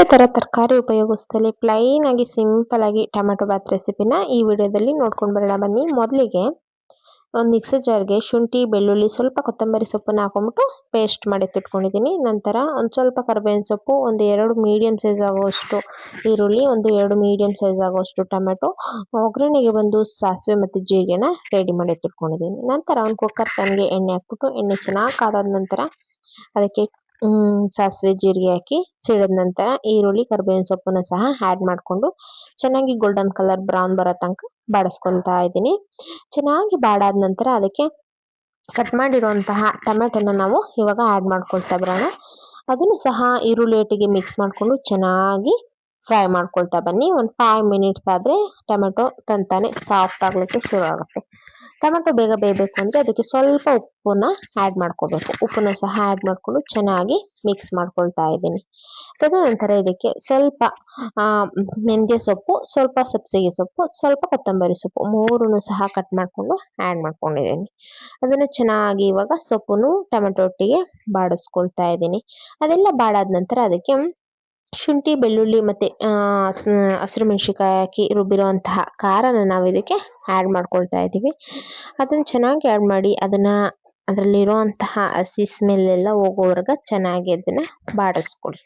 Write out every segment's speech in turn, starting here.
ಯಾವುದೇ ಥರ ತರಕಾರಿ ಉಪಯೋಗಿಸ್ದಲೇ ಪ್ಲೈನ್ ಆಗಿ ಸಿಂಪಲ್ ಆಗಿ ಟೊಮೆಟೊ ಬಾತ್ ರೆಸಿಪಿನ ಈ ವಿಡಿಯೋದಲ್ಲಿ ನೋಡ್ಕೊಂಡು ಬರೋಣ ಬನ್ನಿ. ಮೊದಲಿಗೆ ಒಂದು ಮಿಕ್ಸಿ ಜಾರ್ಗೆ ಶುಂಠಿ, ಬೆಳ್ಳುಳ್ಳಿ, ಸ್ವಲ್ಪ ಕೊತ್ತಂಬರಿ ಸೊಪ್ಪನ್ನ ಹಾಕೊಂಡ್ಬಿಟ್ಟು ಪೇಸ್ಟ್ ಮಾಡಿ ಎತ್ತಿಟ್ಕೊಂಡಿದ್ದೀನಿ. ನಂತರ ಒಂದು ಸ್ವಲ್ಪ ಕರಿಬೇವಿನ ಸೊಪ್ಪು, ಒಂದು 2 ಮೀಡಿಯಮ್ ಸೈಜ್ ಆಗುವಷ್ಟು ಈರುಳ್ಳಿ, ಒಂದು 2 ಮೀಡಿಯಮ್ ಸೈಜ್ ಆಗುವಷ್ಟು ಟೊಮೆಟೊ, ಒಗ್ಗರಣೆಗೆ ಬಂದು ಸಾಸಿವೆ ಮತ್ತು ಜೀರಿಗೆನ ರೆಡಿ ಮಾಡಿ ಎತ್ತಿಟ್ಕೊಂಡಿದ್ದೀನಿ. ನಂತರ ಒಂದು ಕುಕ್ಕರ್ ಪ್ಯಾನ್ಗೆ ಎಣ್ಣೆ ಹಾಕ್ಬಿಟ್ಟು ಎಣ್ಣೆ ಚೆನ್ನಾಗಿ ಕಾದಾದ ನಂತರ ಅದಕ್ಕೆ ಸಾಸಿವೆ ಜೀರಿಗೆ ಹಾಕಿ ಸಿಡಿದ ನಂತರ ಈರುಳ್ಳಿ, ಕರಿಬೇವಿನ ಸೊಪ್ಪನ್ನು ಸಹ ಆ್ಯಡ್ ಮಾಡಿಕೊಂಡು ಚೆನ್ನಾಗಿ ಗೋಲ್ಡನ್ ಕಲರ್ ಬ್ರೌನ್ ಬರೋ ತನಕ ಬಾಡಿಸ್ಕೊತಾ ಇದ್ದೀನಿ. ಚೆನ್ನಾಗಿ ಬಾಡಾದ ನಂತರ ಅದಕ್ಕೆ ಕಟ್ ಮಾಡಿರುವಂತಹ ಟೊಮೆಟೊನ ನಾವು ಇವಾಗ ಆ್ಯಡ್ ಮಾಡ್ಕೊಳ್ತಾ ಬರೋಣ. ಅದನ್ನು ಸಹ ಈರುಳ್ಳಿ ಒಟ್ಟಿಗೆ ಮಿಕ್ಸ್ ಮಾಡಿಕೊಂಡು ಚೆನ್ನಾಗಿ ಫ್ರೈ ಮಾಡ್ಕೊಳ್ತಾ ಬನ್ನಿ. ಒಂದು 5 ಮಿನಿಟ್ಸ್ ಆದರೆ ಟೊಮೆಟೊ ತಂತಾನೆ ಸಾಫ್ಟ್ ಆಗಲಿಕ್ಕೆ ಶುರು ಆಗುತ್ತೆ. ಟೊಮೆಟೊ ಬೇಗ ಬೇಯಬೇಕು ಅಂದರೆ ಅದಕ್ಕೆ ಸ್ವಲ್ಪ ಉಪ್ಪನ್ನ ಆ್ಯಡ್ ಮಾಡ್ಕೋಬೇಕು. ಉಪ್ಪನ್ನು ಸಹ ಆ್ಯಡ್ ಮಾಡಿಕೊಂಡು ಚೆನ್ನಾಗಿ ಮಿಕ್ಸ್ ಮಾಡ್ಕೊಳ್ತಾ ಇದ್ದೀನಿ. ತದನಂತರ ಇದಕ್ಕೆ ಸ್ವಲ್ಪ ಮೆಂತ್ಯ ಸೊಪ್ಪು, ಸ್ವಲ್ಪ ಸಬ್ಸಿಗೆ ಸೊಪ್ಪು, ಸ್ವಲ್ಪ ಕೊತ್ತಂಬರಿ ಸೊಪ್ಪು ಮೂರನ್ನು ಸಹ ಕಟ್ ಮಾಡಿಕೊಂಡು ಆ್ಯಡ್ ಮಾಡ್ಕೊಂಡಿದ್ದೀನಿ. ಅದನ್ನು ಚೆನ್ನಾಗಿ ಇವಾಗ ಸೊಪ್ಪನ್ನು ಟೊಮೆಟೊ ಒಟ್ಟಿಗೆ ಬಾಡಿಸ್ಕೊಳ್ತಾ ಇದ್ದೀನಿ. ಅದೆಲ್ಲ ಬಾಡಾದ ನಂತರ ಅದಕ್ಕೆ ಶುಂಠಿ, ಬೆಳ್ಳುಳ್ಳಿ ಮತ್ತು ಹಸಿರು ಮೆಣಸಿನ್ಕಾಯಿ ಹಾಕಿ ರುಬ್ಬಿರುವಂತಹ ಖಾರನ ನಾವು ಇದಕ್ಕೆ ಆ್ಯಡ್ ಮಾಡ್ಕೊಳ್ತಾ ಇದ್ದೀವಿ. ಅದನ್ನು ಚೆನ್ನಾಗಿ ಆ್ಯಡ್ ಮಾಡಿ ಅದರಲ್ಲಿರುವಂತಹ ಹಸಿ ಸ್ಮೆಲ್ ಎಲ್ಲ ಹೋಗೋವರೆಗೆ ಚೆನ್ನಾಗಿ ಅದನ್ನು ಬಾಡಿಸ್ಕೊಳ್ಳಿ.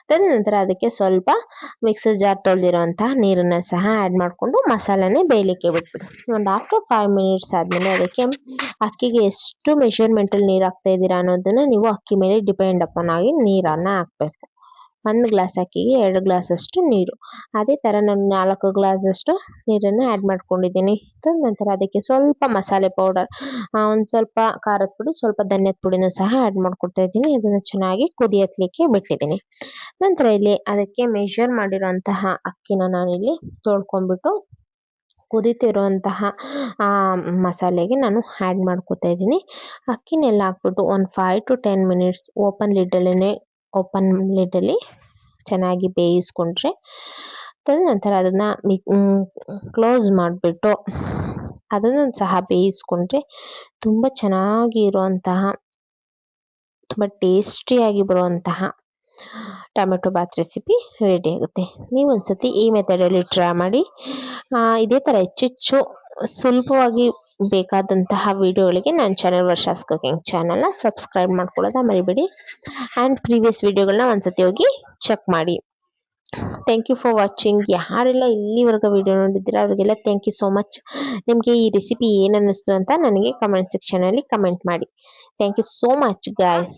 ತದನಂತರ ಅದಕ್ಕೆ ಸ್ವಲ್ಪ ಮಿಕ್ಸರ್ ಜಾರ್ ತೊಳೆದಿರೋಂತಹ ನೀರನ್ನು ಸಹ ಆ್ಯಡ್ ಮಾಡಿಕೊಂಡು ಮಸಾಲೆನೇ ಬೇಯಲಿಕ್ಕೆ ಬಿಟ್ಬಿಡಿ. ಒಂದು ಆಫ್ಟರ್ 5 ಮಿನಿಟ್ಸ್ ಆದಮೇಲೆ ಅದಕ್ಕೆ ಅಕ್ಕಿಗೆ ಎಷ್ಟು ಮೆಷರ್ಮೆಂಟಲ್ಲಿ ನೀರು ಹಾಕ್ತಾ ಇದ್ದೀರಾ ಅನ್ನೋದನ್ನು ನೀವು ಅಕ್ಕಿ ಮೇಲೆ ಡಿಪೆಂಡ್ ಅಪಾನ್ ಆಗಿ ನೀರನ್ನು ಹಾಕಬೇಕು. 1 ಗ್ಲಾಸ್ ಅಕ್ಕಿಗೆ 2 ಗ್ಲಾಸಷ್ಟು ನೀರು, ಅದೇ ಥರ ನಾನು 4 ಗ್ಲಾಸಷ್ಟು ನೀರನ್ನು ಆ್ಯಡ್ ಮಾಡ್ಕೊಂಡಿದ್ದೀನಿ. ನಂತರ ಅದಕ್ಕೆ ಸ್ವಲ್ಪ ಮಸಾಲೆ ಪೌಡರ್, ಒಂದು ಸ್ವಲ್ಪ ಖಾರದ ಪುಡಿ, ಸ್ವಲ್ಪ ಧನ್ಯದ ಪುಡಿನೂ ಸಹ ಆ್ಯಡ್ ಮಾಡ್ಕೊಳ್ತಾ ಇದ್ದೀನಿ. ಅದನ್ನು ಚೆನ್ನಾಗಿ ಕುದಿಯಲಿಕ್ಕೆ ಬಿಟ್ಟಿದ್ದೀನಿ. ನಂತರ ಇಲ್ಲಿ ಅದಕ್ಕೆ ಮೆಷರ್ ಮಾಡಿರೋಂತಹ ಅಕ್ಕಿನ ನಾನಿಲ್ಲಿ ತೊಳ್ಕೊಂಡ್ಬಿಟ್ಟು ಕುದೀತಿರುವಂತಹ ಮಸಾಲೆಗೆ ನಾನು ಆ್ಯಡ್ ಮಾಡ್ಕೊತಾ ಇದ್ದೀನಿ. ಅಕ್ಕಿನೆಲ್ಲ ಹಾಕ್ಬಿಟ್ಟು ಒಂದು 5 to 10 ಮಿನಿಟ್ಸ್ ಓಪನ್ ಲಿಡ್ಡಲ್ಲಿ ಚೆನ್ನಾಗಿ ಬೇಯಿಸ್ಕೊಂಡ್ರೆ ತದನಂತರ ಅದನ್ನು ಕ್ಲೋಸ್ ಮಾಡಿಬಿಟ್ಟು ಅದನ್ನು ಸಹ ಬೇಯಿಸ್ಕೊಂಡ್ರೆ ತುಂಬ ಚೆನ್ನಾಗಿ ಇರುವಂತಹ, ತುಂಬ ಟೇಸ್ಟಿಯಾಗಿ ಬರುವಂತಹ ಟೊಮೆಟೊ ಬಾತ್ ರೆಸಿಪಿ ರೆಡಿ ಆಗುತ್ತೆ. ನೀವು ಒಂದ್ಸತಿ ಈ ಮೆಥಡಲ್ಲಿ ಟ್ರೈ ಮಾಡಿ. ಇದೇ ಥರ ಹೆಚ್ಚೆಚ್ಚು ಸುಲಭವಾಗಿ ಬೇಕಾದಂತಹ ವಿಡಿಯೋಗಳಿಗೆ ನನ್ನ ಚಾನಲ್ ವರ್ಷಾಸ್ ಕುಕಿಂಗ್ ಚಾನಲ್ನ ಸಬ್ಸ್ಕ್ರೈಬ್ ಮಾಡ್ಕೊಳ್ಳೋದ ಮರಿಬೇಡಿ. ಆ್ಯಂಡ್ ಪ್ರೀವಿಯಸ್ ವಿಡಿಯೋಗಳನ್ನ ಒಂದ್ಸತಿ ಹೋಗಿ ಚೆಕ್ ಮಾಡಿ. Thank you for watching. ಯಾರೆಲ್ಲ ಇಲ್ಲಿವರೆಗೂ ವಿಡಿಯೋ ನೋಡಿದ್ದೀರಾ ಅವರಿಗೆಲ್ಲ ಥ್ಯಾಂಕ್ ಯು ಸೋ ಮಚ್. ನಿಮಗೆ ಈ ರೆಸಿಪಿ ಏನು ಅನ್ನಿಸ್ತು ಅಂತ ನನಗೆ ಕಮೆಂಟ್ ಸೆಕ್ಷನಲ್ಲಿ ಕಮೆಂಟ್ ಮಾಡಿ. Thank you so much guys.